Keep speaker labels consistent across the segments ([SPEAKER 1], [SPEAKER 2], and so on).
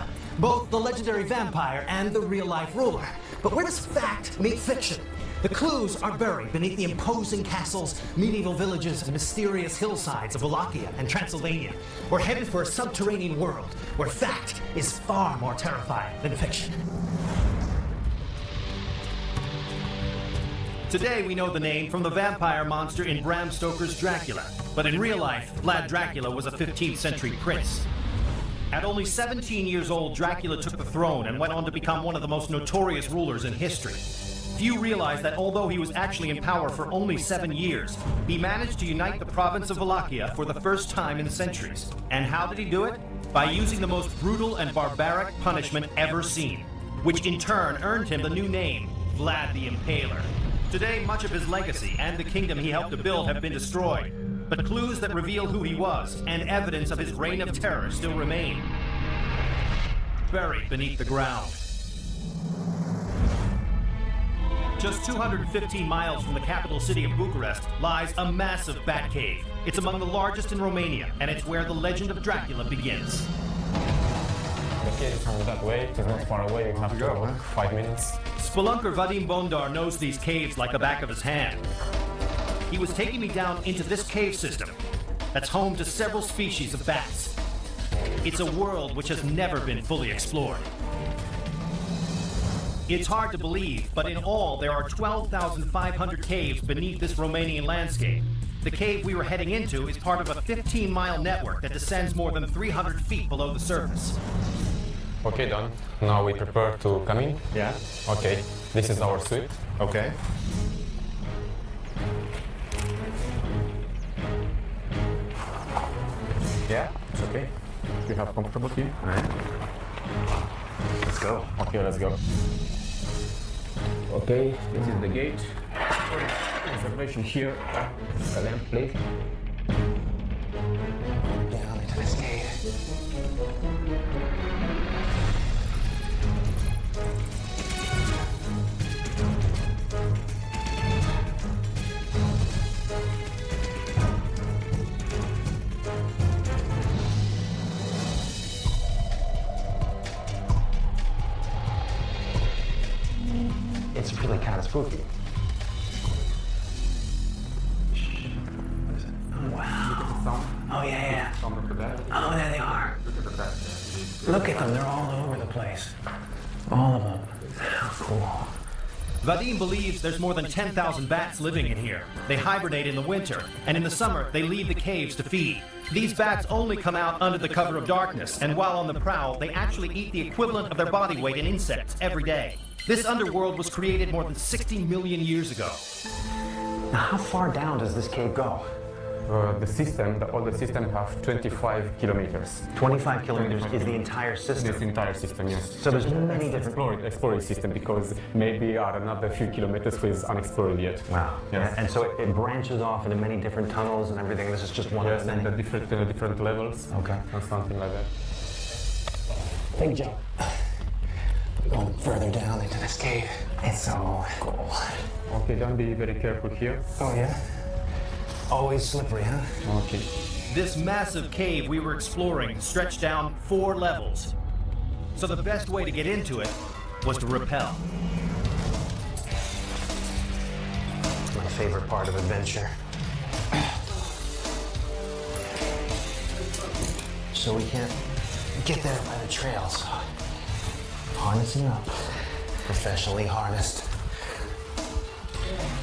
[SPEAKER 1] Dracula, both the legendary vampire and the real-life ruler. But where does fact meet fiction? The clues are buried beneath the imposing castles, medieval villages, and mysterious hillsides of Wallachia and Transylvania. We're headed for a subterranean world where fact is far more terrifying than fiction. Today we know the name from the vampire monster in Bram Stoker's Dracula. But in real life, Vlad Dracula was a 15th century prince. At only 17 years old, Dracula took the throne and went on to become one of the most notorious rulers in history. Few realize that although he was actually in power for only 7 years, he managed to unite the province of Wallachia for the first time in centuries. And how did he do it? By using the most brutal and barbaric punishment ever seen, which in turn earned him the new name, Vlad the Impaler. Today, much of his legacy and the kingdom he helped to build have been destroyed, but clues that reveal who he was and evidence of his reign of terror still remain, buried beneath the ground. Just 215 miles from the capital city of Bucharest lies a massive bat cave. It's among the largest in Romania, and it's where the legend of Dracula begins.
[SPEAKER 2] The cave is from that way. It's not far away. You have to walk 5 minutes.
[SPEAKER 1] Spelunker Vadim Bondar knows these caves like the back of his hand. He was taking me down into this cave system that's home to several species of bats. It's a world which has never been fully explored. It's hard to believe, but in all, there are 12,500 caves beneath this Romanian landscape. The cave we were heading into is part of a 15-mile network that descends more than 300 feet below the surface.
[SPEAKER 2] Okay, Don. Now we prepare to come in.
[SPEAKER 1] Yeah.
[SPEAKER 2] Okay, this is our suite.
[SPEAKER 1] Okay.
[SPEAKER 2] Yeah, it's okay. You have comfortable here?
[SPEAKER 1] All right. Let's go.
[SPEAKER 2] Okay, let's go. Okay, this is the gate. Observation here. A lamp, please.
[SPEAKER 1] Down into this cave. It's really kind of spooky. What is it? Oh, wow. Oh, yeah. Oh, there they are. Look at them. They're all over the place. All of them. How cool. Vadim believes there's more than 10,000 bats living in here. They hibernate in the winter, and in the summer, they leave the caves to feed. These bats only come out under the cover of darkness, and while on the prowl, they actually eat the equivalent of their body weight in insects every day. This underworld was created more than 60 million years ago. Now, how far down does this cave go?
[SPEAKER 2] All the system have 25 kilometers.
[SPEAKER 1] 25 kilometers is the entire system?
[SPEAKER 2] This entire system, yes.
[SPEAKER 1] So there's many different...
[SPEAKER 2] Exploring system, because maybe are another few kilometers which is unexplored yet.
[SPEAKER 1] Wow.
[SPEAKER 2] Yes.
[SPEAKER 1] And so it branches off into many different tunnels and everything. This is just one of the many?
[SPEAKER 2] And the different levels.
[SPEAKER 1] Okay.
[SPEAKER 2] And something like that.
[SPEAKER 1] Big jump. Going further down into this cave. It's so cool.
[SPEAKER 2] Okay, don't be very careful here.
[SPEAKER 1] Oh, yeah? Always slippery, huh?
[SPEAKER 2] Okay.
[SPEAKER 1] This massive cave we were exploring stretched down 4 levels. So the best way to get into it was to rappel. It's my favorite part of adventure. So we can't get there by the trail, so harnessing up. Professionally harnessed.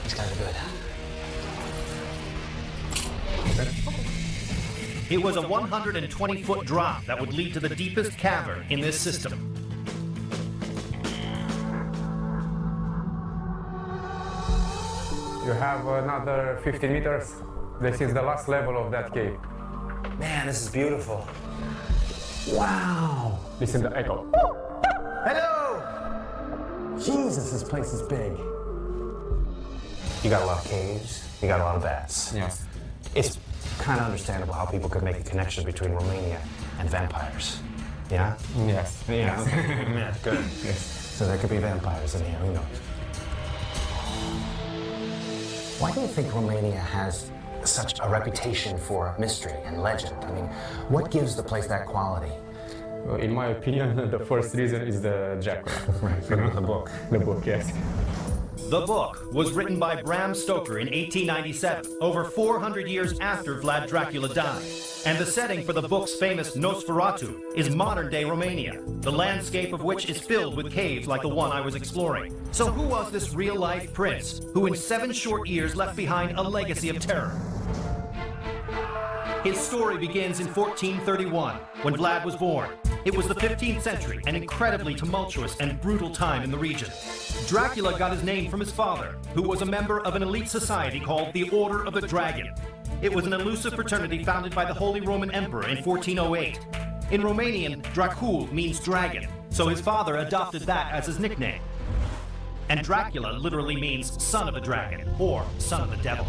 [SPEAKER 1] These guys are good. It was a 120-foot drop that would lead to the deepest cavern in this system.
[SPEAKER 2] You have another 50 meters. This is the last level of that cave.
[SPEAKER 1] Man, this is beautiful. Wow.
[SPEAKER 2] Listen to the echo.
[SPEAKER 1] Hello! Jesus, this place is big. You got a lot of caves, you got a lot of bats.
[SPEAKER 2] Yes.
[SPEAKER 1] It's kind of understandable how people could make a connection between Romania and vampires. Yeah?
[SPEAKER 2] Yes.
[SPEAKER 1] Yeah. Yeah, good.
[SPEAKER 2] Yes.
[SPEAKER 1] So there could be vampires in here, who knows? Why do you think Romania has such a reputation for mystery and legend? I mean, what gives the place that quality?
[SPEAKER 2] In my opinion, the first reason is the Dracula.
[SPEAKER 3] Right, the book.
[SPEAKER 2] The book, yes.
[SPEAKER 1] The book was written by Bram Stoker in 1897, over 400 years after Vlad Dracula died. And the setting for the book's famous Nosferatu is modern-day Romania, the landscape of which is filled with caves like the one I was exploring. So who was this real-life prince who in 7 short years left behind a legacy of terror? His story begins in 1431, when Vlad was born. It was the 15th century, an incredibly tumultuous and brutal time in the region. Dracula got his name from his father, who was a member of an elite society called the Order of the Dragon. It was an elusive fraternity founded by the Holy Roman Emperor in 1408. In Romanian, Dracul means dragon, so his father adopted that as his nickname. And Dracula literally means son of a dragon, or son of the devil.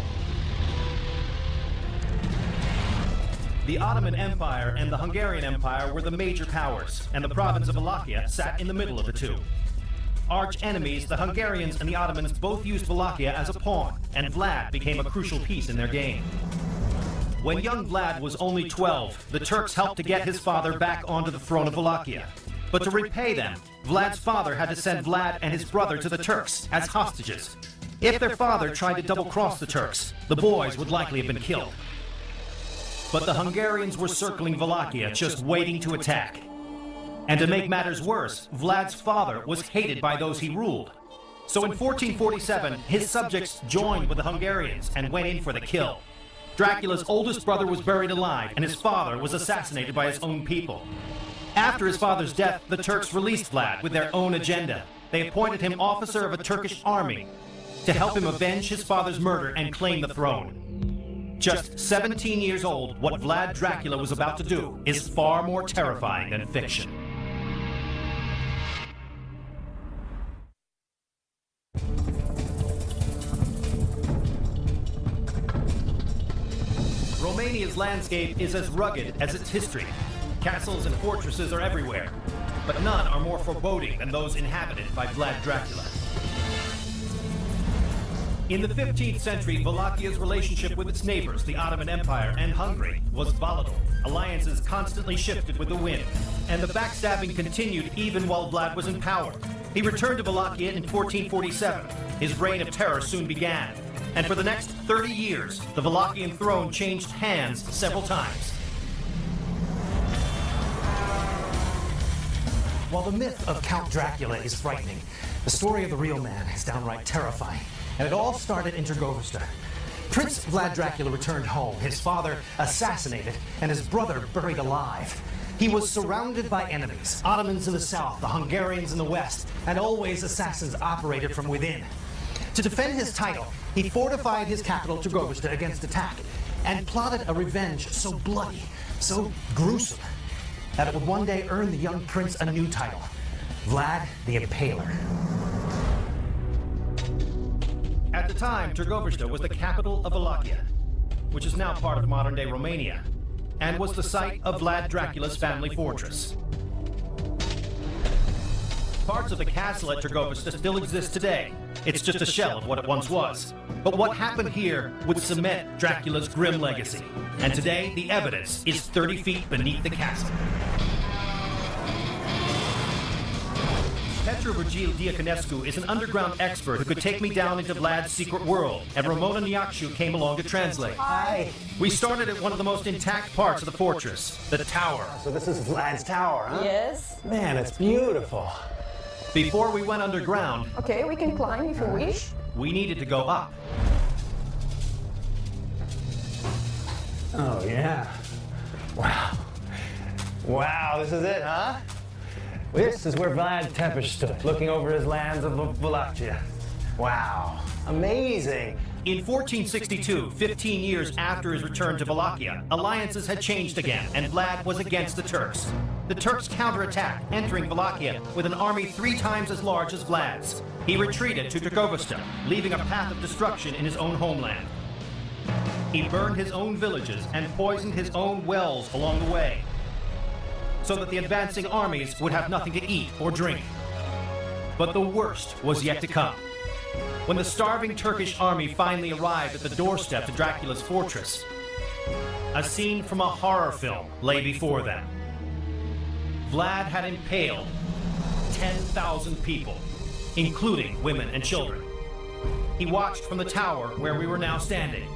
[SPEAKER 1] The Ottoman Empire and the Hungarian Empire were the major powers, and the province of Wallachia sat in the middle of the two. Arch enemies, the Hungarians and the Ottomans both used Wallachia as a pawn, and Vlad became a crucial piece in their game. When young Vlad was only 12, the Turks helped to get his father back onto the throne of Wallachia. But to repay them, Vlad's father had to send Vlad and his brother to the Turks as hostages. If their father tried to double-cross the Turks, the boys would likely have been killed. But the Hungarians were circling Wallachia, just waiting to attack. And to make matters worse, Vlad's father was hated by those he ruled. So in 1447, his subjects joined with the Hungarians and went in for the kill. Dracula's oldest brother was buried alive, and his father was assassinated by his own people. After his father's death, the Turks released Vlad with their own agenda. They appointed him officer of a Turkish army to help him avenge his father's murder and claim the throne. Just 17 years old, what Vlad Dracula was about to do is far more terrifying than fiction. Romania's landscape is as rugged as its history. Castles and fortresses are everywhere, but none are more foreboding than those inhabited by Vlad Dracula. In the 15th century, Wallachia's relationship with its neighbors, the Ottoman Empire and Hungary, was volatile. Alliances constantly shifted with the wind, and the backstabbing continued even while Vlad was in power. He returned to Wallachia in 1447. His reign of terror soon began, and for the next 30 years, the Wallachian throne changed hands several times. While the myth of Count Dracula is frightening, the story of the real man is downright terrifying. And it all started in Dragula'S. Prince Vlad Dracula returned home, his father assassinated, and his brother buried alive. He was surrounded by enemies, Ottomans in the south, the Hungarians in the west, and always assassins operated from within. To defend his title, he fortified his capital, Dragula'S, against attack, and plotted a revenge so bloody, so gruesome, that it would one day earn the young prince a new title, Vlad the Impaler. At the time, Dragula'S was the capital of Wallachia, which is now part of modern-day Romania, and was the site of Vlad Dracula's family fortress. Parts of the castle at Dragula'S still exist today. It's just a shell of what it once was. But what happened here would cement Dracula's grim legacy. And today, the evidence is 30 feet beneath the castle. Petru Virgil Diaconescu is an underground expert who could take me down into Vlad's secret world, and Ramona Niakshu came along to translate.
[SPEAKER 4] Hi.
[SPEAKER 1] We started at one of the most intact parts of the fortress, the tower.
[SPEAKER 4] So this is Vlad's tower, huh?
[SPEAKER 5] Yes.
[SPEAKER 4] Man, it's beautiful.
[SPEAKER 1] Before we went underground,
[SPEAKER 5] Okay, we can climb if you wish.
[SPEAKER 1] we needed to go up.
[SPEAKER 4] Oh, yeah. Wow. Wow, this is it, huh? This is where Vlad Tepes stood, looking over his lands of Wallachia. Wow. Amazing.
[SPEAKER 1] In 1462, 15 years after his return to Wallachia, alliances had changed again, and Vlad was against the Turks. The Turks counterattacked, entering Wallachia with an army 3 times as large as Vlad's. He retreated to Dragula'S, leaving a path of destruction in his own homeland. He burned his own villages and poisoned his own wells along the way, so that the advancing armies would have nothing to eat or drink. But the worst was yet to come. When the starving Turkish army finally arrived at the doorstep to Dracula's fortress, a scene from a horror film lay before them. Vlad had impaled 10,000 people, including women and children. He watched from the tower where we were now standing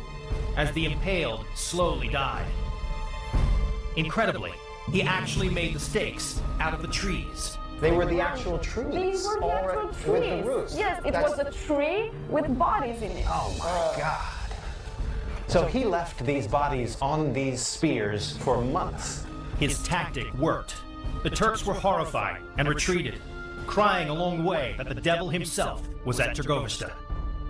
[SPEAKER 1] as the impaled slowly died. Incredibly, he actually made the stakes out of the trees.
[SPEAKER 4] They were the actual trees.
[SPEAKER 5] These were the actual trees.
[SPEAKER 4] With the roots.
[SPEAKER 5] Yes, it was a tree with bodies in it.
[SPEAKER 4] Oh my God. So he left these bodies on these spears for months.
[SPEAKER 1] His tactic worked. The Turks were horrified and retreated, crying along the way that the devil himself was at Trgovista.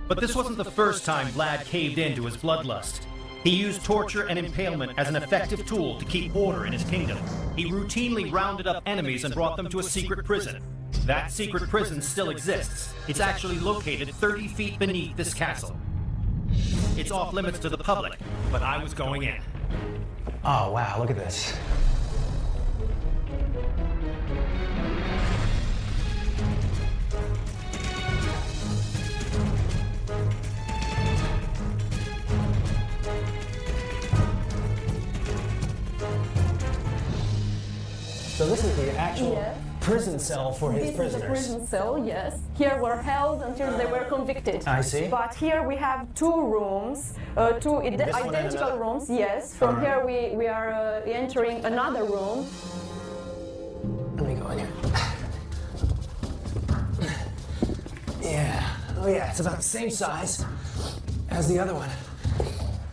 [SPEAKER 1] But this wasn't the first time Vlad caved in to his bloodlust. He used torture and impalement as an effective tool to keep order in his kingdom. He routinely rounded up enemies and brought them to a secret prison. That secret prison still exists. It's actually located 30 feet beneath this castle. It's off limits to the public, but I was going in.
[SPEAKER 4] Oh wow, look at this. So this is the actual prison cell for his prisoners.
[SPEAKER 5] This is a prison cell, yes. Here were held until they were convicted.
[SPEAKER 4] I see.
[SPEAKER 5] But here we have two rooms, two identical rooms, yes. From here we are entering another room.
[SPEAKER 4] Let me go in here. Yeah. Oh yeah, it's about the same size as the other one.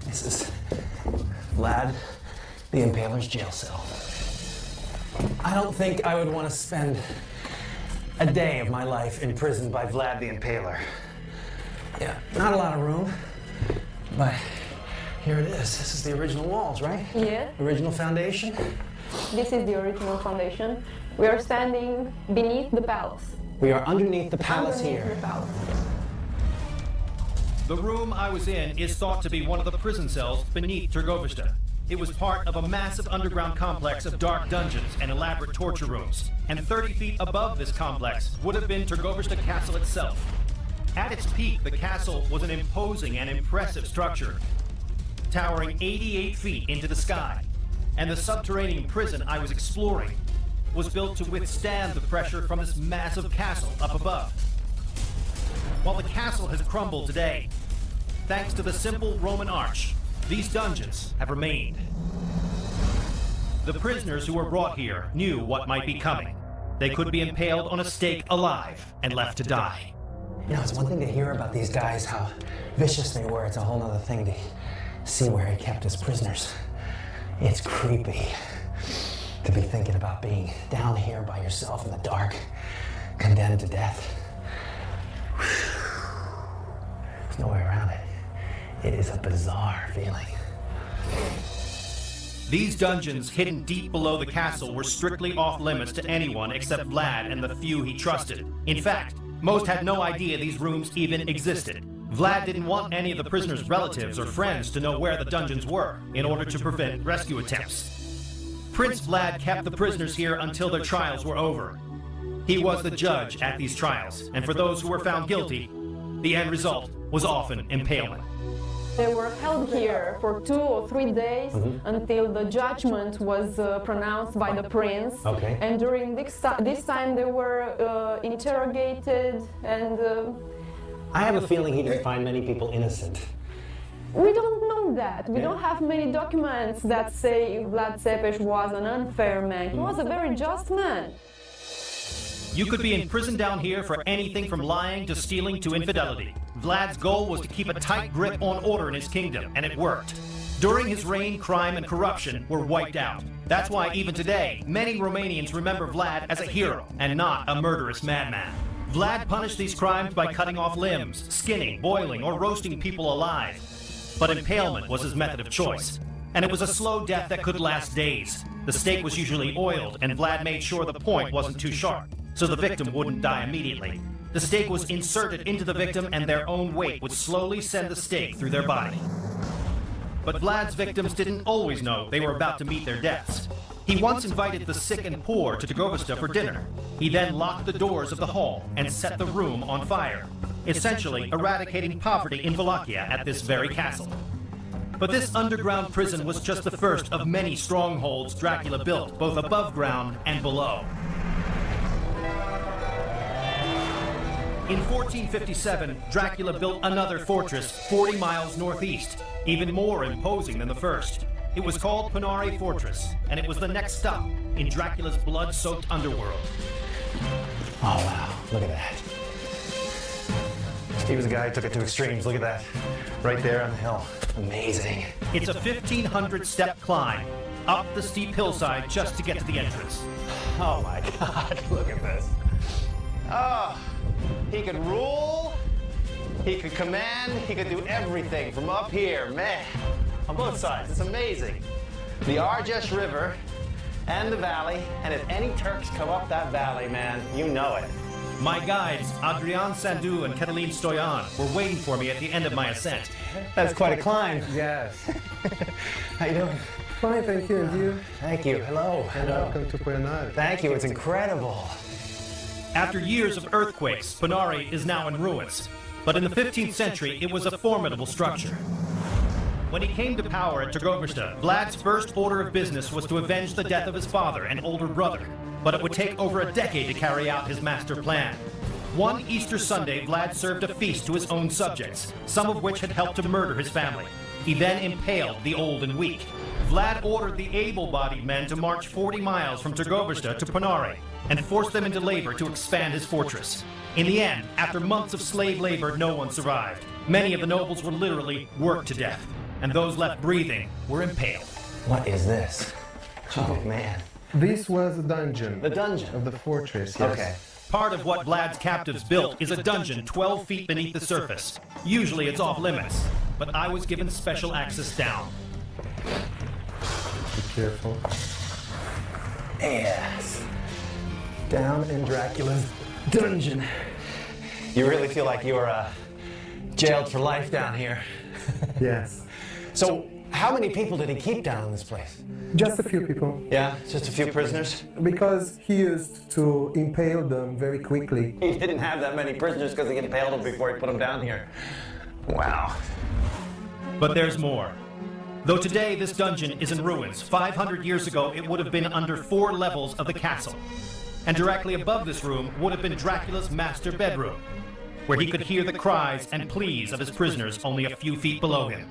[SPEAKER 4] This is Vlad the Impaler's jail cell. I don't think I would want to spend a day of my life imprisoned by Vlad the Impaler. Yeah, not a lot of room, but here it is. This is the original walls, right?
[SPEAKER 5] Yeah.
[SPEAKER 4] Original foundation.
[SPEAKER 5] This is the original foundation. We are standing beneath the palace.
[SPEAKER 4] We are underneath the palace
[SPEAKER 5] Underneath
[SPEAKER 4] here.
[SPEAKER 5] the palace.
[SPEAKER 1] The room I was in is thought to be one of the prison cells beneath Trgovista. It was part of a massive underground complex of dark dungeons and elaborate torture rooms. And 30 feet above this complex would have been Trgovista Castle itself. At its peak, the castle was an imposing and impressive structure, towering 88 feet into the sky. And the subterranean prison I was exploring was built to withstand the pressure from this massive castle up above. While the castle has crumbled today, thanks to the simple Roman arch, these dungeons have remained. The prisoners who were brought here knew what might be coming. They could be impaled on a stake alive and left to die.
[SPEAKER 4] You know, it's one thing to hear about these guys, how vicious they were. It's a whole other thing to see where he kept his prisoners. It's creepy to be thinking about being down here by yourself in the dark, condemned to death. There's no way around it. It is a bizarre feeling.
[SPEAKER 1] These dungeons, hidden deep below the castle, were strictly off limits to anyone except Vlad and the few he trusted. In fact, most had no idea these rooms even existed. Vlad didn't want any of the prisoners' relatives or friends to know where the dungeons were, in order to prevent rescue attempts. Prince Vlad kept the prisoners here until their trials were over. He was the judge at these trials, and for those who were found guilty, the end result was often impalement.
[SPEAKER 5] They were held here for 2 or 3 days until the judgment was pronounced by the prince.
[SPEAKER 4] Okay.
[SPEAKER 5] And during this time they were interrogated and...
[SPEAKER 4] I have a feeling he didn't find many people innocent.
[SPEAKER 5] We don't know that. We don't have many documents that say Vlad Țepeș was an unfair man. He was a very just man.
[SPEAKER 1] You could be in prison down here for anything from lying to stealing to infidelity. Vlad's goal was to keep a tight grip on order in his kingdom, and it worked. During his reign, crime and corruption were wiped out. That's why even today, many Romanians remember Vlad as a hero and not a murderous madman. Vlad punished these crimes by cutting off limbs, skinning, boiling, or roasting people alive. But impalement was his method of choice, and it was a slow death that could last days. The stake was usually oiled, and Vlad made sure the point wasn't too sharp, so the victim wouldn't die immediately. The stake was inserted into the victim, and their own weight would slowly send the stake through their body. But Vlad's victims didn't always know they were about to meet their deaths. He once invited the sick and poor to Trgovista for dinner. He then locked the doors of the hall and set the room on fire, essentially eradicating poverty in Wallachia at this very castle. But this underground prison was just the first of many strongholds Dracula built, both above ground and below. In 1457, Dracula built another fortress 40 miles northeast, even more imposing than the first. It was called Panare Fortress, and it was the next stop in Dracula's blood-soaked underworld.
[SPEAKER 4] Oh, wow. Look at that. He was a guy who took it to extremes. Look at that. Right there on the hill. Amazing.
[SPEAKER 1] It's a 1,500-step climb up the steep hillside just to get to the entrance.
[SPEAKER 4] Oh, my God. Look at this. Oh, he could rule, he could command, he could do everything from up here. Man, on both sides. It's amazing. The Argesh River and the valley, and if any Turks come up that valley, man, you know it.
[SPEAKER 1] My guides, Adrian Sandu and Catalin Stoyan, were waiting for me at the end of my ascent.
[SPEAKER 4] That's quite a climb.
[SPEAKER 3] Yes.
[SPEAKER 4] How you doing?
[SPEAKER 3] Fine, thank you. And you?
[SPEAKER 4] Thank you. Hello.
[SPEAKER 3] And welcome to Panare.
[SPEAKER 4] Thank you. It's incredible.
[SPEAKER 1] After years of earthquakes, Panare is now in ruins. But in the 15th century, it was a formidable structure. When he came to power at Trgovista, Vlad's first order of business was to avenge the death of his father and older brother. But it would take over a decade to carry out his master plan. One Easter Sunday, Vlad served a feast to his own subjects, some of which had helped to murder his family. He then impaled the old and weak. Vlad ordered the able-bodied men to march 40 miles from Trgovista to Panare and forced them into labor to expand his fortress. In the end, after months of slave labor, no one survived. Many of the nobles were literally worked to death, and those left breathing were impaled.
[SPEAKER 4] What is this? Oh, man.
[SPEAKER 3] This was a dungeon.
[SPEAKER 4] The dungeon?
[SPEAKER 3] Of the fortress, yes.
[SPEAKER 4] Okay.
[SPEAKER 1] Part of what Vlad's captives built is a dungeon 12 feet beneath the surface. Usually it's off limits, but I was given special access down.
[SPEAKER 3] Be careful.
[SPEAKER 4] Yes. Down in Dracula's dungeon. You really feel like you were jailed for life down here.
[SPEAKER 3] Yes.
[SPEAKER 4] So, how many people did he keep down in this place?
[SPEAKER 3] Just a few people.
[SPEAKER 4] Yeah, just a few prisoners?
[SPEAKER 3] Because he used to impale them very quickly.
[SPEAKER 4] He didn't have that many prisoners because he impaled them before he put them down here. Wow.
[SPEAKER 1] But there's more. Though today this dungeon is in ruins, 500 years ago it would have been under 4 levels of the castle. And directly above this room would have been Dracula's master bedroom, where he could hear the cries and pleas of his prisoners only a few feet below him.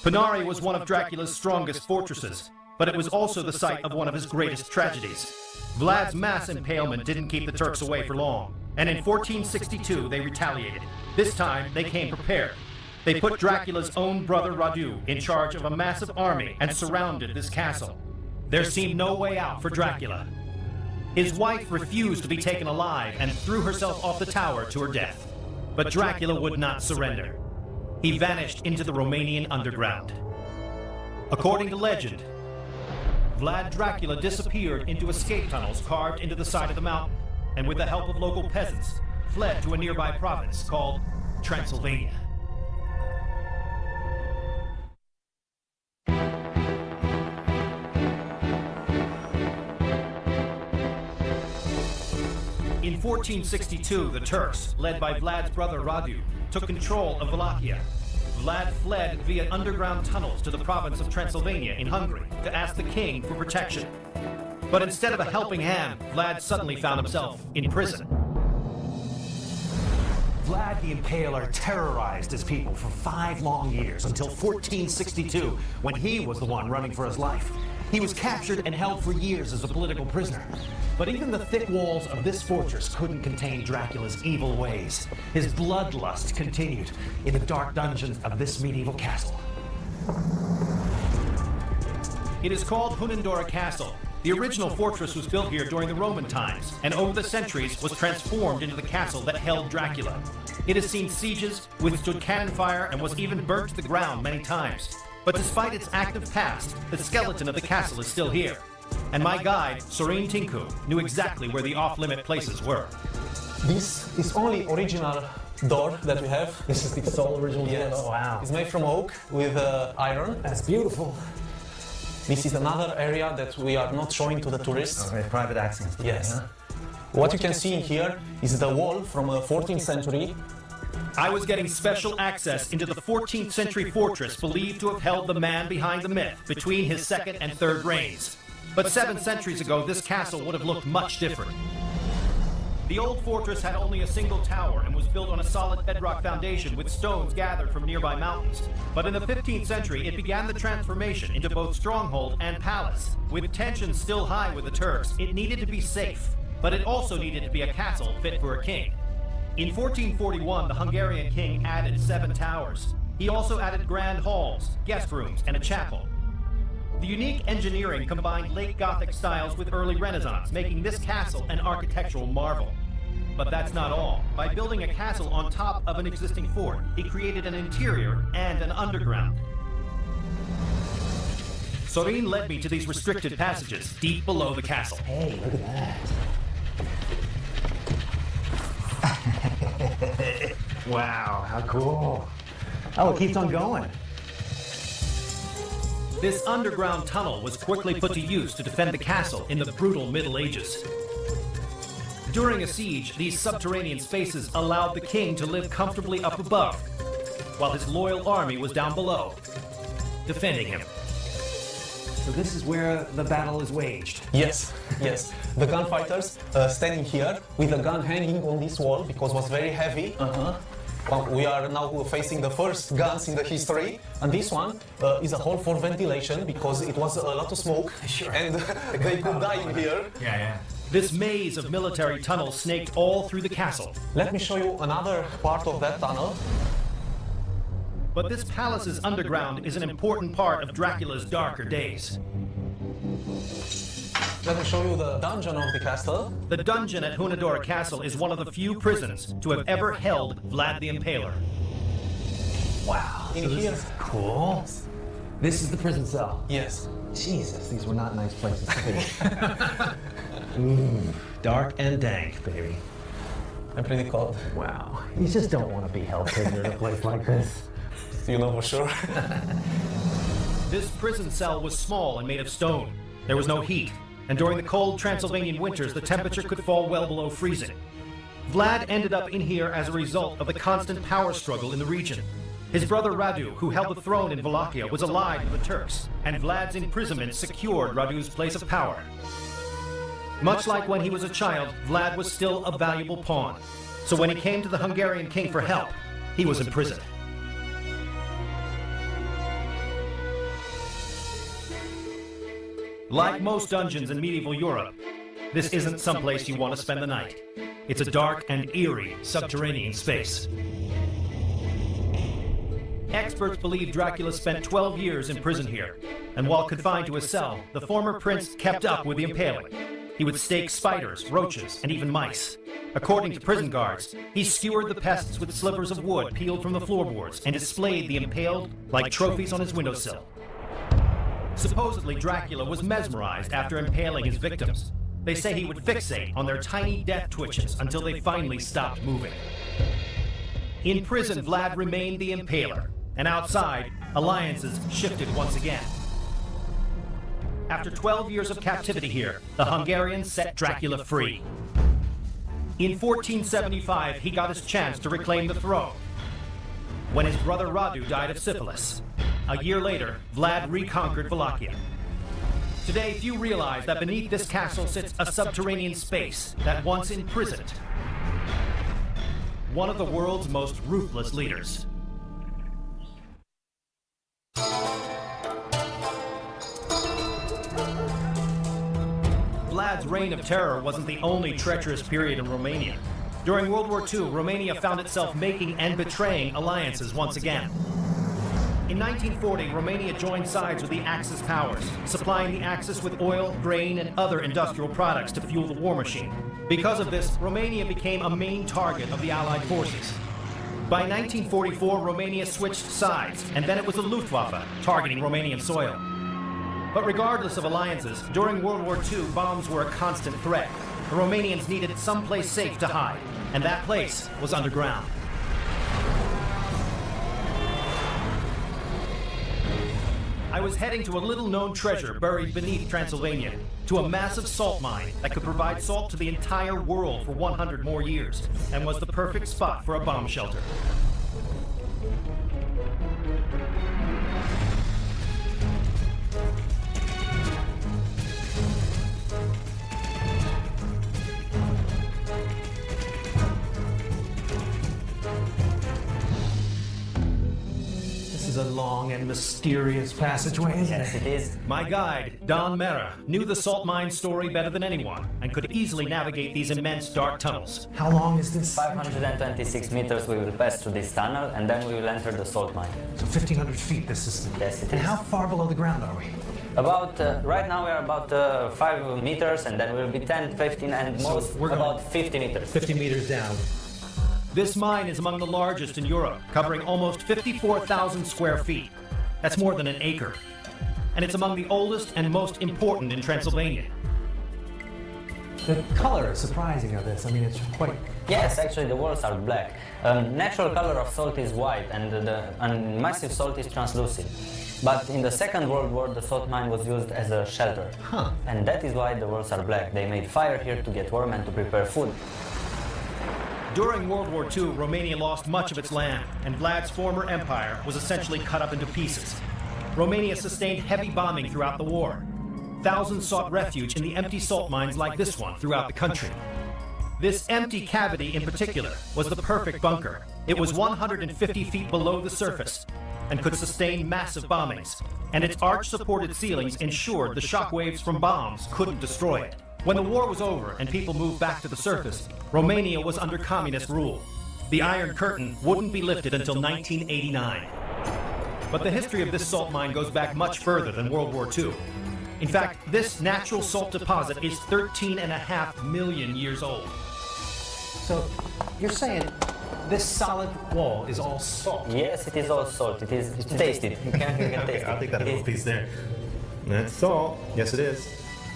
[SPEAKER 1] Panare was one of Dracula's strongest fortresses, but it was also the site of one of his greatest tragedies. Vlad's mass impalement didn't keep the Turks away for long, and in 1462 they retaliated. This time they came prepared. They put Dracula's own brother Radu in charge of a massive army and surrounded this castle. There seemed no way out for Dracula. His wife refused to be taken alive and threw herself off the tower to her death. But Dracula would not surrender. He vanished into the Romanian underground. According to legend, Vlad Dracula disappeared into escape tunnels carved into the side of the mountain, and with the help of local peasants, fled to a nearby province called Transylvania. In 1462, the Turks, led by Vlad's brother Radu, took control of Wallachia. Vlad fled via underground tunnels to the province of Transylvania in Hungary to ask the king for protection. But instead of a helping hand, Vlad suddenly found himself in prison.
[SPEAKER 6] Vlad the Impaler terrorized his people for 5 long years until 1462, when he was the one running for his life. He was captured and held for years as a political prisoner. But even the thick walls of this fortress couldn't contain Dracula's evil ways. His bloodlust continued in the dark dungeons of this medieval castle.
[SPEAKER 1] It is called Hunandora Castle. The original fortress was built here during the Roman times, and over the centuries was transformed into the castle that held Dracula. It has seen sieges, withstood cannon fire, and was even burnt to the ground many times. But despite its active past, the skeleton of the castle is still here. And my guide, Sorin Tinku, knew exactly where the off-limit places were.
[SPEAKER 7] This is only original door that we have.
[SPEAKER 4] This is the sole original door?
[SPEAKER 7] Yes.
[SPEAKER 4] Oh, wow.
[SPEAKER 7] It's made from oak with iron.
[SPEAKER 4] That's beautiful.
[SPEAKER 7] This is another area that we are not showing to the tourists.
[SPEAKER 4] Okay, private access.
[SPEAKER 7] Yes.
[SPEAKER 4] Yeah.
[SPEAKER 7] What you can see in here is the wall from the 14th century.
[SPEAKER 1] I was getting special access into the 14th century fortress believed to have held the man behind the myth between his second and third reigns. But 7 centuries ago, this castle would have looked much different. The old fortress had only a single tower and was built on a solid bedrock foundation with stones gathered from nearby mountains. But in the 15th century, it began the transformation into both stronghold and palace. With tensions still high with the Turks, it needed to be safe, but it also needed to be a castle fit for a king. In 1441, the Hungarian king added 7 towers. He also added grand halls, guest rooms, and a chapel. The unique engineering combined late Gothic styles with early Renaissance, making this castle an architectural marvel. But that's not all. By building a castle on top of an existing fort, he created an interior and an underground. Sorin led me to these restricted passages deep below the castle.
[SPEAKER 4] Hey, look at that. Wow, how cool. Oh, it keeps on going.
[SPEAKER 1] This underground tunnel was quickly put to use to defend the castle in the brutal Middle Ages. During a siege, these subterranean spaces allowed the king to live comfortably up above, while his loyal army was down below, defending him.
[SPEAKER 6] So this is where the battle is waged.
[SPEAKER 7] Yes, yes. The gunfighters standing here with a gun hanging on this wall because it was very heavy. Well, we are now facing the first guns in the history, and this one is a hole for ventilation because it was a lot of smoke, and they could die in here.
[SPEAKER 6] Yeah.
[SPEAKER 1] This maze of military tunnels snaked all through the castle.
[SPEAKER 7] Let me show you another part of that tunnel.
[SPEAKER 1] But this palace's underground is an important part of Dracula's darker days.
[SPEAKER 7] Let me show you the dungeon of the castle.
[SPEAKER 1] The dungeon at Hunadora Castle is one of the few prisons to have ever held Vlad the Impaler.
[SPEAKER 6] Wow.
[SPEAKER 7] In here.
[SPEAKER 6] Cool. This is the prison cell.
[SPEAKER 7] Yes.
[SPEAKER 6] Jesus, these were not nice places to be. Dark and dank, baby.
[SPEAKER 7] I'm pretty cold.
[SPEAKER 6] Wow. You just don't want to be held prisoner in a place like this.
[SPEAKER 7] You know for sure.
[SPEAKER 1] This prison cell was small and made of stone. There was no heat, and during the cold Transylvanian winters, the temperature could fall well below freezing. Vlad ended up in here as a result of the constant power struggle in the region. His brother Radu, who held the throne in Wallachia, was allied with the Turks, and Vlad's imprisonment secured Radu's place of power. Much like when he was a child, Vlad was still a valuable pawn. So when he came to the Hungarian king for help, he was imprisoned. Like most dungeons in medieval Europe, this isn't someplace you want to spend the night. It's a dark and eerie subterranean space. Experts believe Dracula spent 12 years in prison here, and while confined to a cell, the former prince kept up with the impaling. He would stake spiders, roaches, and even mice. According to prison guards, he skewered the pests with slivers of wood peeled from the floorboards and displayed the impaled like trophies on his windowsill. Supposedly, Dracula was mesmerized after impaling his victims. They say he would fixate on their tiny death twitches until they finally stopped moving. In prison, Vlad remained the impaler, and outside, alliances shifted once again. After 12 years of captivity here, the Hungarians set Dracula free. In 1475, he got his chance to reclaim the throne, when his brother Radu died of syphilis. A year later, Vlad reconquered Wallachia. Today, few realize that beneath this castle sits a subterranean space that once imprisoned one of the world's most ruthless leaders. Vlad's reign of terror wasn't the only treacherous period in Romania. During World War II, Romania found itself making and betraying alliances once again. In 1940, Romania joined sides with the Axis powers, supplying the Axis with oil, grain, and other industrial products to fuel the war machine. Because of this, Romania became a main target of the Allied forces. By 1944, Romania switched sides, and then it was the Luftwaffe targeting Romanian soil. But regardless of alliances, during World War II, bombs were a constant threat. The Romanians needed someplace safe to hide, and that place was underground. I was heading to a little-known treasure buried beneath Transylvania, to a massive salt mine that could provide salt to the entire world for 100 more years, and was the perfect spot for a bomb shelter.
[SPEAKER 6] This is a long and mysterious passageway, isn't
[SPEAKER 8] Yes, it is.
[SPEAKER 1] My guide, Don Mera, knew the salt mine story better than anyone and could easily navigate these immense dark tunnels.
[SPEAKER 6] How long is this?
[SPEAKER 8] 526 meters we will pass through this tunnel, and then we will enter the salt mine.
[SPEAKER 6] So 1,500 feet, this is...
[SPEAKER 8] Yes, it
[SPEAKER 6] And
[SPEAKER 8] is.
[SPEAKER 6] how far below the ground are we?
[SPEAKER 8] About, right now we are about 5 meters, and then we'll be 10, 15, and
[SPEAKER 6] So
[SPEAKER 8] most
[SPEAKER 6] we're going-
[SPEAKER 8] about 50 meters.
[SPEAKER 6] 50 meters down.
[SPEAKER 1] This mine is among the largest in Europe, covering almost 54,000 square feet. That's more than an acre. And it's among the oldest and most important in Transylvania.
[SPEAKER 6] The color is surprising of this. I mean, it's quite...
[SPEAKER 8] Yes, actually the walls are black. Natural color of salt is white, and massive salt is translucent. But in the Second World War, the salt mine was used as a shelter.
[SPEAKER 6] Huh.
[SPEAKER 8] And that is why the walls are black. They made fire here to get warm and to prepare food.
[SPEAKER 1] During World War II, Romania lost much of its land, and Vlad's former empire was essentially cut up into pieces. Romania sustained heavy bombing throughout the war. Thousands sought refuge in the empty salt mines like this one throughout the country. This empty cavity in particular was the perfect bunker. It was 150 feet below the surface and could sustain massive bombings, and its arch-supported ceilings ensured the shockwaves from bombs couldn't destroy it. When the war was over and people moved back to the surface, Romania was under communist rule. The Iron Curtain wouldn't be lifted until 1989. But the history of this salt mine goes back much further than World War II. In fact, this natural salt deposit is 13.5 million years old.
[SPEAKER 6] So, you're saying this solid wall is all salt?
[SPEAKER 8] Yes, it is all salt. It's tasted. You can taste it.
[SPEAKER 6] I'll take that
[SPEAKER 8] It
[SPEAKER 6] little
[SPEAKER 8] is-
[SPEAKER 6] piece there. That's salt. Yes, it is.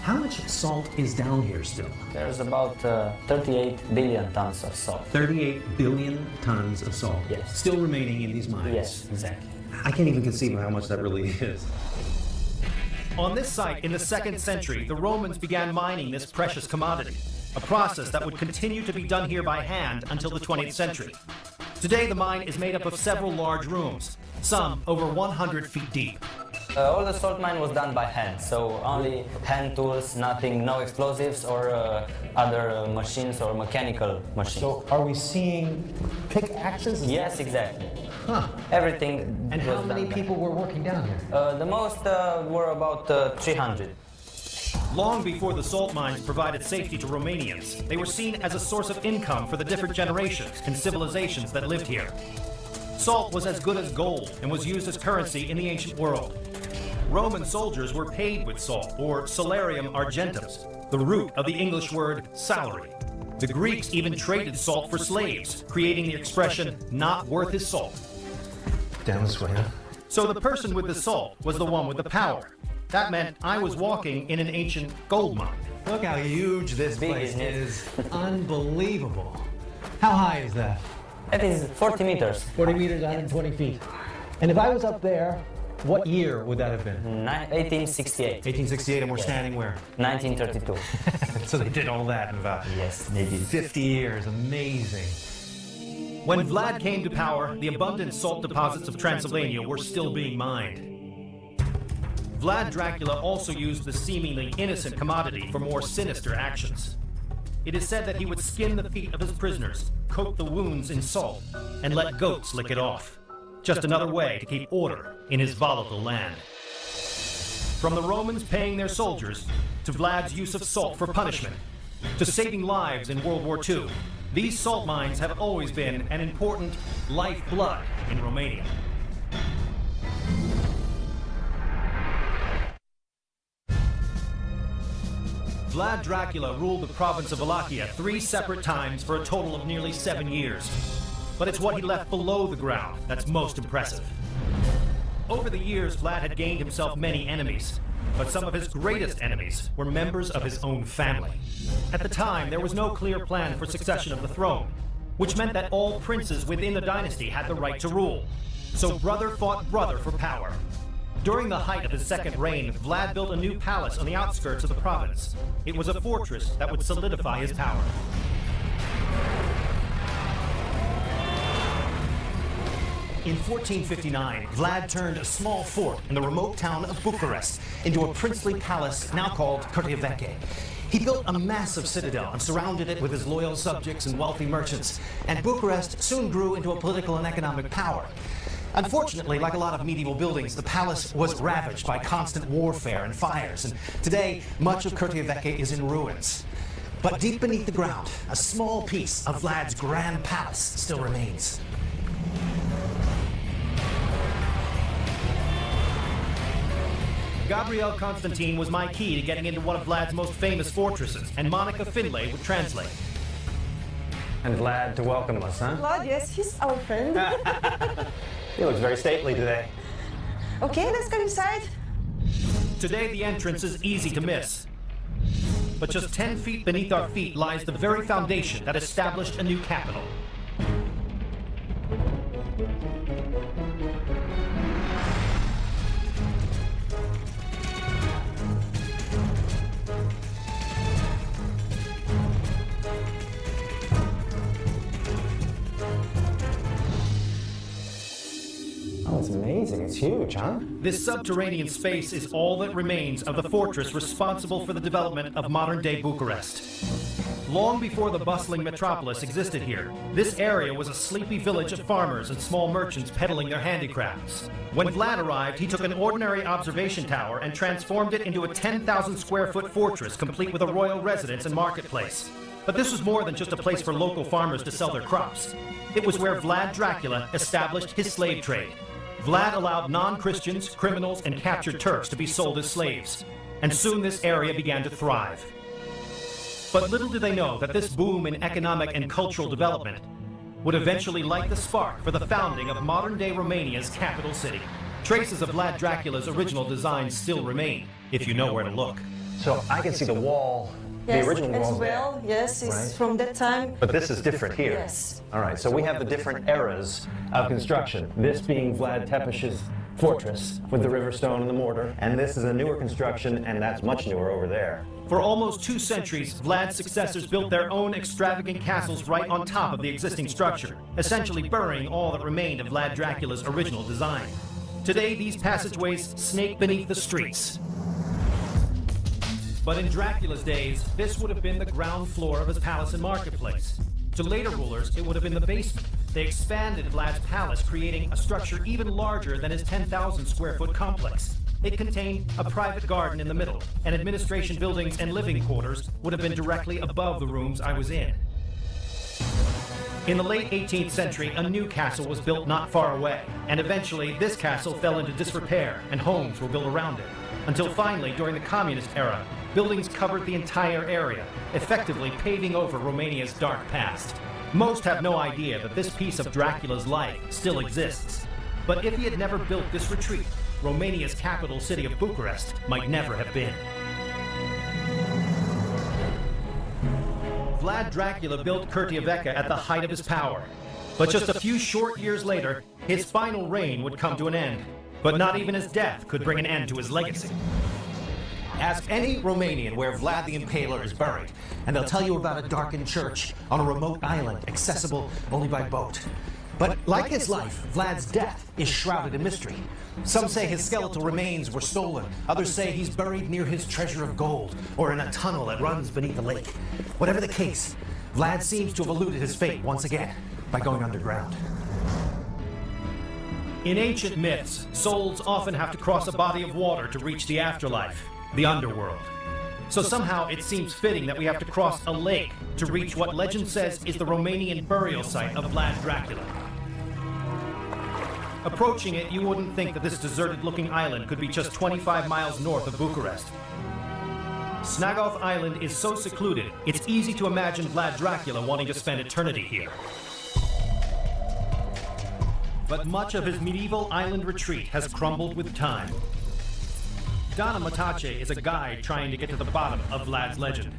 [SPEAKER 6] How much salt is down here still?
[SPEAKER 8] There's about 38 billion tons of salt.
[SPEAKER 6] 38 billion tons of salt.
[SPEAKER 8] Yes.
[SPEAKER 6] Still remaining in these mines.
[SPEAKER 8] Yes, exactly.
[SPEAKER 6] I can't even conceive of how much that really is.
[SPEAKER 1] On this site in the 2nd century, the Romans began mining this precious commodity, a process that would continue to be done here by hand until the 20th century. Today, the mine is made up of several large rooms, some over 100 feet deep.
[SPEAKER 8] All the salt mine was done by hand, so only hand tools, nothing, no explosives or other machines or mechanical machines.
[SPEAKER 6] So, are we seeing pickaxes?
[SPEAKER 8] Yes, exactly.
[SPEAKER 6] Huh.
[SPEAKER 8] Everything.
[SPEAKER 6] And
[SPEAKER 8] was
[SPEAKER 6] how many
[SPEAKER 8] done by
[SPEAKER 6] people were working down here?
[SPEAKER 8] hand. The most were about 300.
[SPEAKER 1] Long before the salt mines provided safety to Romanians, they were seen as a source of income for the different generations and civilizations that lived here. Salt was as good as gold and was used as currency in the ancient world. Roman soldiers were paid with salt, or salarium argentum, the root of the English word salary. The Greeks even traded salt for slaves, creating the expression, not worth his salt.
[SPEAKER 6] Down this way, huh?
[SPEAKER 1] So the person with the salt was the one with the power. That meant I was walking in an ancient gold mine.
[SPEAKER 6] Look how huge this
[SPEAKER 8] Big,
[SPEAKER 6] place
[SPEAKER 8] isn't it?
[SPEAKER 6] is. Unbelievable. How high is that?
[SPEAKER 8] It is 40 meters.
[SPEAKER 6] 40 meters, 120 feet. And if I was up there, what year would that have been?
[SPEAKER 8] 1868.
[SPEAKER 6] 1868, and we're standing where?
[SPEAKER 8] 1932.
[SPEAKER 6] So they did all that in about
[SPEAKER 8] Yes, they did.
[SPEAKER 6] 50 years. Amazing.
[SPEAKER 1] When Vlad came to power, the abundant salt deposits of Transylvania were still being mined. Vlad Dracula also used the seemingly innocent commodity for more sinister actions. It is said that he would skin the feet of his prisoners, coat the wounds in salt, and let goats lick it off. Just another way to keep order in his volatile land. From the Romans paying their soldiers, to Vlad's use of salt for punishment, to saving lives in World War II, these salt mines have always been an important lifeblood in Romania. Vlad Dracula ruled the province of Wallachia 3 separate times for a total of nearly 7 years. But it's what he left below the ground that's most impressive. Over the years, Vlad had gained himself many enemies, but some of his greatest enemies were members of his own family. At the time, there was no clear plan for succession of the throne, which meant that all princes within the dynasty had the right to rule. So brother fought brother for power. During the height of his second reign, Vlad built a new palace on the outskirts of the province. It was a fortress that would solidify his power. In 1459, Vlad turned a small fort in the remote town of Bucharest into a princely palace now called Curtea. He built a massive citadel and surrounded it with his loyal subjects and wealthy merchants, and Bucharest soon grew into a political and economic power. Unfortunately, like a lot of medieval buildings, the palace was ravaged by constant warfare and fires, and today much of Curtea is in ruins. But deep beneath the ground, a small piece of Vlad's grand palace still remains. Gabriel Constantine was my key to getting into one of Vlad's most famous fortresses, and Monica Finlay would translate.
[SPEAKER 4] And Vlad to welcome us, huh?
[SPEAKER 9] Vlad, yes, he's our friend.
[SPEAKER 4] He looks very stately today.
[SPEAKER 9] Okay, let's go inside.
[SPEAKER 1] Today the entrance is easy to miss. But just 10 feet beneath our feet lies the very foundation that established a new capital.
[SPEAKER 4] Oh, it's amazing. It's huge, huh?
[SPEAKER 1] This subterranean space is all that remains of the fortress responsible for the development of modern-day Bucharest. Long before the bustling metropolis existed here, this area was a sleepy village of farmers and small merchants peddling their handicrafts. When Vlad arrived, he took an ordinary observation tower and transformed it into a 10,000-square-foot fortress complete with a royal residence and marketplace. But this was more than just a place for local farmers to sell their crops. It was where Vlad Dracula established his slave trade. Vlad allowed non-Christians, criminals, and captured Turks to be sold as slaves. And soon this area began to thrive. But little did they know that this boom in economic and cultural development would eventually light the spark for the founding of modern-day Romania's capital city. Traces of Vlad Dracula's original design still remain, if you know where to look.
[SPEAKER 4] So I can see the wall,
[SPEAKER 9] Yes,
[SPEAKER 4] the original wall
[SPEAKER 9] as well.
[SPEAKER 4] there.
[SPEAKER 9] Yes, it's
[SPEAKER 4] Right.
[SPEAKER 9] from that time.
[SPEAKER 4] But this is different here.
[SPEAKER 9] Yes.
[SPEAKER 4] All right, so we have the different eras of construction. This being Vlad Tepes's fortress with the river stone and the mortar, and this is a newer construction, and that's much newer over there.
[SPEAKER 1] For almost 2 centuries, Vlad's successors built their own extravagant castles right on top of the existing structure, essentially burying all that remained of Vlad Dracula's original design. Today, these passageways snake beneath the streets. But in Dracula's days, this would have been the ground floor of his palace and marketplace. To later rulers, it would have been the basement. They expanded Vlad's palace, creating a structure even larger than his 10,000-square-foot complex. It contained a private garden in the middle, and administration buildings and living quarters would have been directly above the rooms I was in. In the late 18th century, a new castle was built not far away, and eventually this castle fell into disrepair and homes were built around it. Until finally, during the communist era, buildings covered the entire area, effectively paving over Romania's dark past. Most have no idea that this piece of Dracula's life still exists. But if he had never built this retreat, Romania's capital city of Bucharest might never have been. Vlad Dracula built Curtea at the height of his power. But just a few short years later, his final reign would come to an end. But not even his death could bring an end to his legacy. Ask any Romanian where Vlad the Impaler is buried, and they'll tell you about a darkened church on a remote island, accessible only by boat. But like his life, Vlad's death is shrouded in mystery. Some say his skeletal remains were stolen. Others say he's buried near his treasure of gold, or in a tunnel that runs beneath the lake. Whatever the case, Vlad seems to have eluded his fate once again by going underground. In ancient myths, souls often have to cross a body of water to reach the afterlife, the underworld. So somehow it seems fitting that we have to cross a lake to reach what legend says is the Romanian burial site of Vlad Dracula. Approaching it, you wouldn't think that this deserted-looking island could be just 25 miles north of Bucharest. Snagov Island is so secluded, it's easy to imagine Vlad Dracula wanting to spend eternity here. But much of his medieval island retreat has crumbled with time. Donna Matache is a guide trying to get to the bottom of Vlad's legend.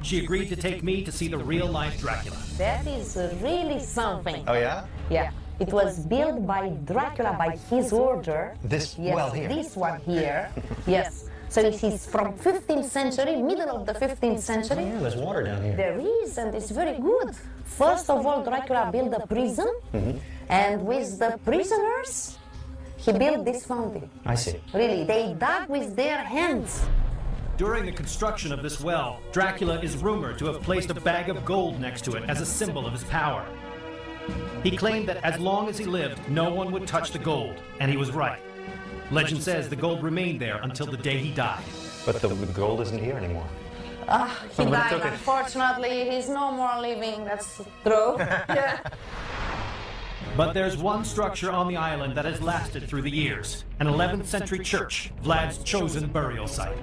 [SPEAKER 1] She agreed to take me to see the real-life Dracula.
[SPEAKER 10] That is really something.
[SPEAKER 4] Oh, yeah?
[SPEAKER 10] Yeah. It was built by Dracula by his order.
[SPEAKER 4] This
[SPEAKER 10] Yes,
[SPEAKER 4] well here.
[SPEAKER 10] this one here. Yes. So it is from 15th century, middle of the 15th century.
[SPEAKER 4] Yeah, there's water down here.
[SPEAKER 10] There is, and it's very good. First of all, Dracula built a prison, and with the prisoners, he built this fountain.
[SPEAKER 4] I see.
[SPEAKER 10] Really, they dug with their hands.
[SPEAKER 1] During the construction of this well, Dracula is rumored to have placed a bag of gold next to it as a symbol of his power. He claimed that as long as he lived, no one would touch the gold, and he was right. Legend says the gold remained there until the day he died.
[SPEAKER 4] But the gold isn't here anymore.
[SPEAKER 10] He
[SPEAKER 4] Somebody
[SPEAKER 10] died,
[SPEAKER 4] took it.
[SPEAKER 10] unfortunately. He's no more living, that's true. Yeah.
[SPEAKER 1] But there's one structure on the island that has lasted through the years, an 11th century church, Vlad's chosen burial site.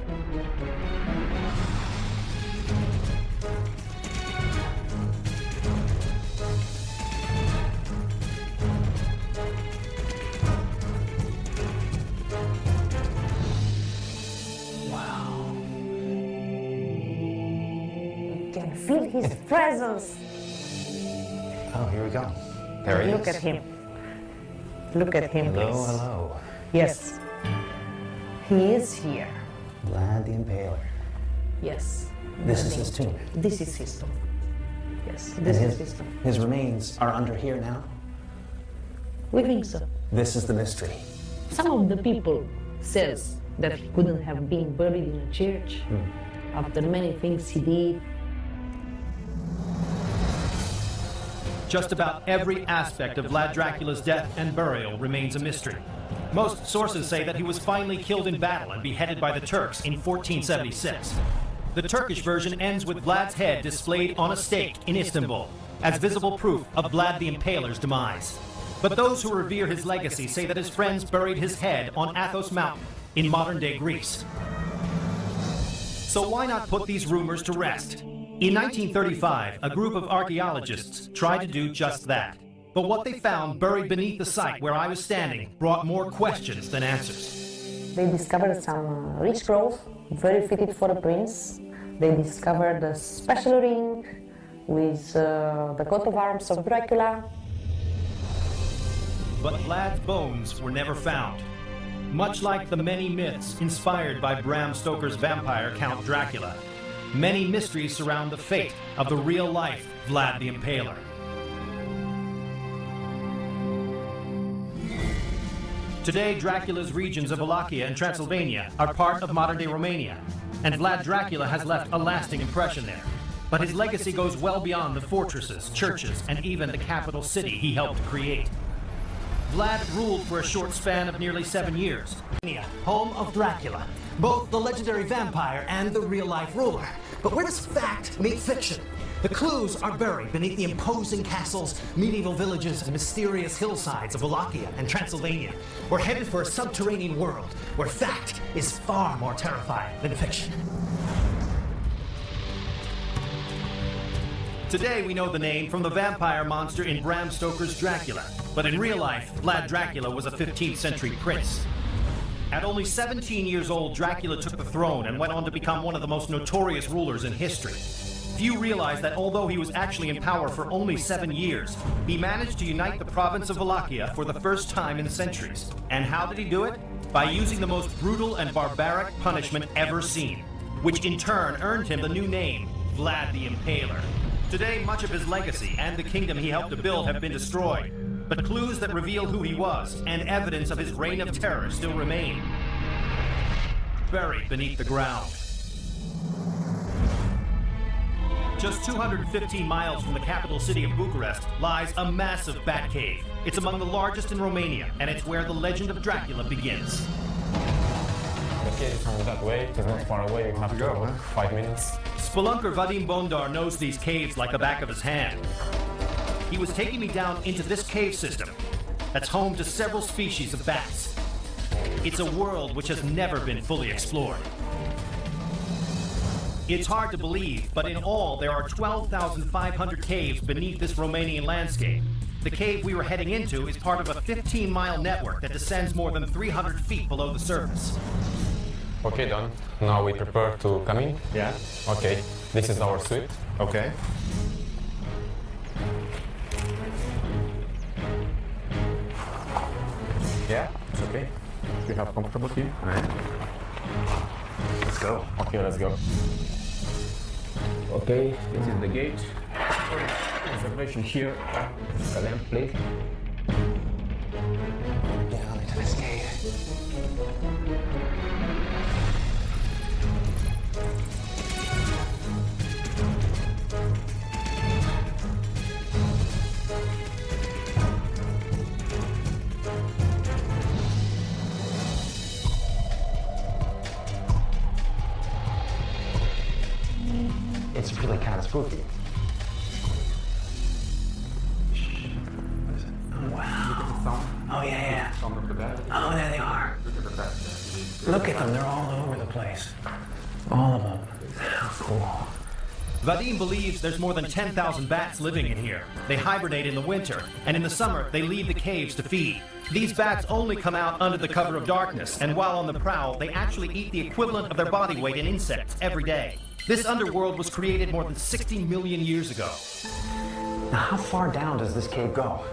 [SPEAKER 10] You can feel his presence.
[SPEAKER 4] Oh, here we go. There he is.
[SPEAKER 10] Look at him. Look at him,
[SPEAKER 4] Hello,
[SPEAKER 10] please.
[SPEAKER 4] hello.
[SPEAKER 10] Yes. He is here.
[SPEAKER 4] Vlad the Impaler.
[SPEAKER 10] Yes.
[SPEAKER 4] This is his tomb.
[SPEAKER 10] This is his tomb. Yes,
[SPEAKER 4] And
[SPEAKER 10] this is his tomb.
[SPEAKER 4] his remains are under here now.
[SPEAKER 10] We think so.
[SPEAKER 4] This is the mystery.
[SPEAKER 10] Some of the people says that he couldn't have been buried in a church after many things he did.
[SPEAKER 1] Just about every aspect of Vlad Dracula's death and burial remains a mystery. Most sources say that he was finally killed in battle and beheaded by the Turks in 1476. The Turkish version ends with Vlad's head displayed on a stake in Istanbul, as visible proof of Vlad the Impaler's demise. But those who revere his legacy say that his friends buried his head on Athos Mountain in modern-day Greece. So why not put these rumors to rest? In 1935, a group of archaeologists tried to do just that. But what they found buried beneath the site where I was standing brought more questions than answers.
[SPEAKER 10] They discovered some rich growth, very fitted for a prince. They discovered a special ring with the coat of arms of Dracula.
[SPEAKER 1] But Vlad's bones were never found. Much like the many myths inspired by Bram Stoker's vampire Count Dracula, many mysteries surround the fate of the real-life Vlad the Impaler. Today, Dracula's regions of Wallachia and Transylvania are part of modern-day Romania, and Vlad Dracula has left a lasting impression there. But his legacy goes well beyond the fortresses, churches, and even the capital city he helped create. Vlad ruled for a short span of nearly 7 years.
[SPEAKER 6] Home of Dracula, both the legendary vampire and the real-life ruler. But where does fact meet fiction? The clues are buried beneath the imposing castles, medieval villages, and mysterious hillsides of Wallachia and Transylvania. We're headed for a subterranean world where fact is far more terrifying than fiction.
[SPEAKER 1] Today we know the name from the vampire monster in Bram Stoker's Dracula, but in real life, Vlad Dracula was a 15th century prince. At only 17 years old, Dracula took the throne and went on to become one of the most notorious rulers in history. Few realize that although he was actually in power for only 7 years, he managed to unite the province of Wallachia for the first time in centuries. And how did he do it? By using the most brutal and barbaric punishment ever seen, which in turn earned him the new name, Vlad the Impaler. Today, much of his legacy and the kingdom he helped to build have been destroyed, but clues that reveal who he was and evidence of his reign of terror still remain, buried beneath the ground. Just 215 miles from the capital city of Bucharest lies a massive bat cave. It's among the largest in Romania, and it's where the legend of Dracula begins.
[SPEAKER 2] The cave is from that way. It's not far away. You have to go, 5 minutes.
[SPEAKER 1] Spelunker Vadim Bondar knows these caves like the back of his hand. He was taking me down into this cave system that's home to several species of bats. It's a world which has never been fully explored. It's hard to believe, but in all, there are 12,500 caves beneath this Romanian landscape. The cave we were heading into is part of a 15-mile network that descends more than 300 feet below the surface.
[SPEAKER 2] Okay, done. Now we prepare to come in.
[SPEAKER 4] Yeah.
[SPEAKER 2] Okay, this is our suite.
[SPEAKER 4] Okay.
[SPEAKER 2] Yeah, it's okay. We have comfortable here.
[SPEAKER 4] All right. Let's go.
[SPEAKER 2] Okay, let's go. Okay, this is the gate. Observation here. The lamp, please.
[SPEAKER 4] Down into this cave. It's really kind of spooky. Oh, wow. Oh, yeah. Oh, there they are. Look at them. They're all over the place. All of them. How cool.
[SPEAKER 1] Vadim believes there's more than 10,000 bats living in here. They hibernate in the winter, and in the summer, they leave the caves to feed. These bats only come out under the cover of darkness, and while on the prowl, they actually eat the equivalent of their body weight in insects every day. This underworld was created more than 60 million years ago.
[SPEAKER 4] Now, how far down does this cave go?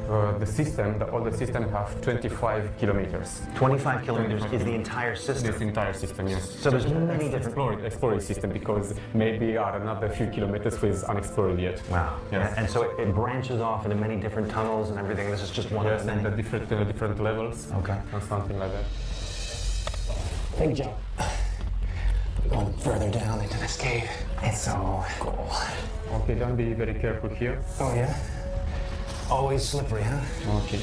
[SPEAKER 2] The older system have 25 kilometers.
[SPEAKER 4] 25 kilometers is the entire system?
[SPEAKER 2] This entire system, yes.
[SPEAKER 4] So there's many different...
[SPEAKER 2] Exploring system, because maybe are another few kilometers is unexplored yet.
[SPEAKER 4] Wow.
[SPEAKER 2] Yes.
[SPEAKER 4] And so it branches off into many different tunnels and everything. This is just one of many.
[SPEAKER 2] Yes, and the different levels.
[SPEAKER 4] Okay.
[SPEAKER 2] And something like that.
[SPEAKER 4] Big jump. Going further down into this cave. It's so cool.
[SPEAKER 2] Okay, don't be very careful here.
[SPEAKER 4] Oh, yeah? Always slippery, huh?
[SPEAKER 2] Okay.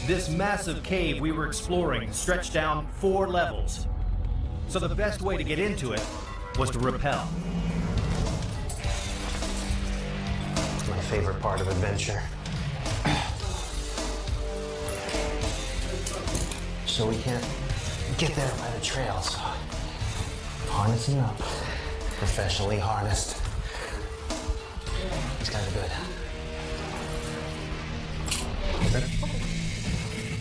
[SPEAKER 1] This massive cave we were exploring stretched down 4 levels. So the best way to get into it was to rappel.
[SPEAKER 4] It's my favorite part of adventure. So we can't get there by the trail, so harnessing up. Professionally harnessed. These guys are good.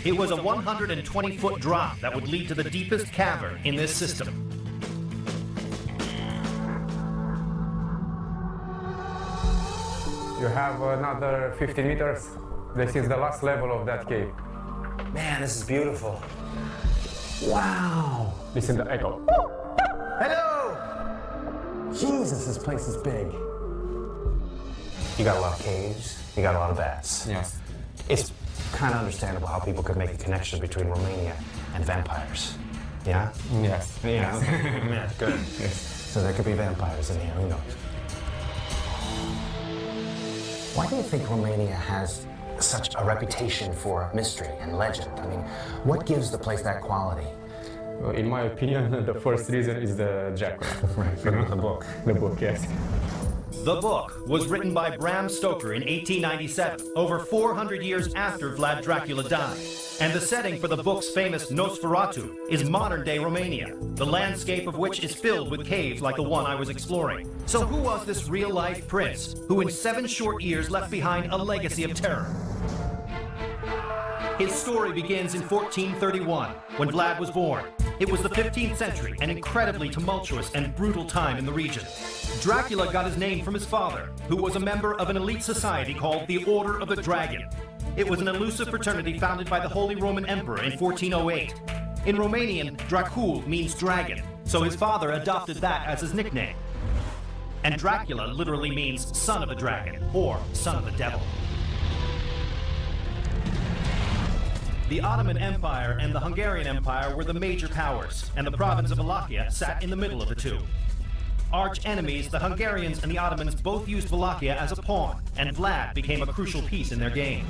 [SPEAKER 1] It was a 120-foot drop that would lead to the deepest cavern in this system.
[SPEAKER 2] You have another 50 meters. This is the last level of that cave.
[SPEAKER 4] Man, this is beautiful. Wow.
[SPEAKER 2] Listen to the echo.
[SPEAKER 4] Hello! Jesus, this place is big. You got a lot of caves, you got a lot of bats.
[SPEAKER 2] Yes.
[SPEAKER 4] It's kind of understandable how people could make a connection between Romania and vampires. Yeah?
[SPEAKER 2] Yes.
[SPEAKER 4] Yeah, okay. Yeah, good.
[SPEAKER 2] Yes.
[SPEAKER 4] So there could be vampires in here, who knows? Why do you think Romania has such a reputation for mystery and legend? I mean, what gives the place that quality?
[SPEAKER 2] In my opinion, the first reason is the Dracula.
[SPEAKER 4] Right, the book.
[SPEAKER 2] The book, yes.
[SPEAKER 1] The book was written by Bram Stoker in 1897, over 400 years after Vlad Dracula died. And the setting for the book's famous Nosferatu is modern-day Romania, the landscape of which is filled with caves like the one I was exploring. So who was this real-life prince who in 7 short years left behind a legacy of terror? His story begins in 1431, when Vlad was born. It was the 15th century, an incredibly tumultuous and brutal time in the region. Dracula got his name from his father, who was a member of an elite society called the Order of the Dragon. It was an elusive fraternity founded by the Holy Roman Emperor in 1408. In Romanian, Dracul means dragon, so his father adopted that as his nickname. And Dracula literally means son of a dragon, or son of the devil. The Ottoman Empire and the Hungarian Empire were the major powers, and the province of Wallachia sat in the middle of the two. Arch enemies, the Hungarians and the Ottomans both used Wallachia as a pawn, and Vlad became a crucial piece in their game.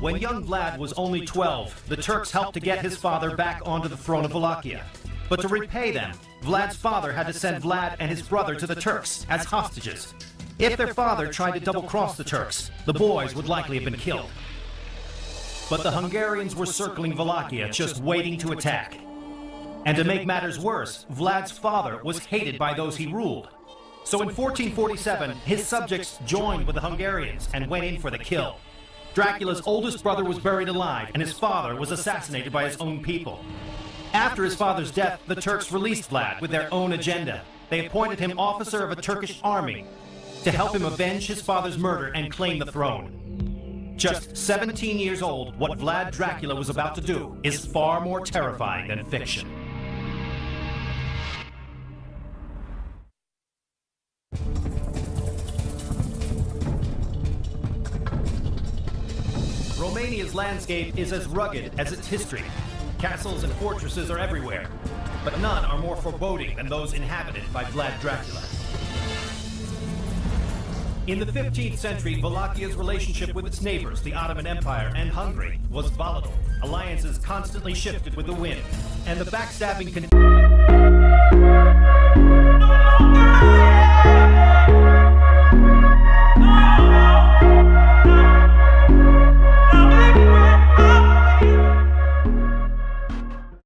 [SPEAKER 1] When young Vlad was only 12, the Turks helped to get his father back onto the throne of Wallachia. But to repay them, Vlad's father had to send Vlad and his brother to the Turks as hostages. If their father tried to double-cross the Turks, the boys would likely have been killed. But the Hungarians were circling Wallachia, just waiting to attack. And to make matters worse, Vlad's father was hated by those he ruled. So in 1447, his subjects joined with the Hungarians and went in for the kill. Dracula's oldest brother was buried alive, and his father was assassinated by his own people. After his father's death, the Turks released Vlad with their own agenda. They appointed him officer of a Turkish army to help him avenge his father's murder and claim the throne. Just 17 years old, what Vlad Dracula was about to do is far more terrifying than fiction. Romania's landscape is as rugged as its history. Castles and fortresses are everywhere, but none are more foreboding than those inhabited by Vlad Dracula. In the 15th century, Wallachnia's relationship with its neighbors, the Ottoman Empire and Hungary, was volatile. Alliances constantly shifted with the wind, and the backstabbing continued.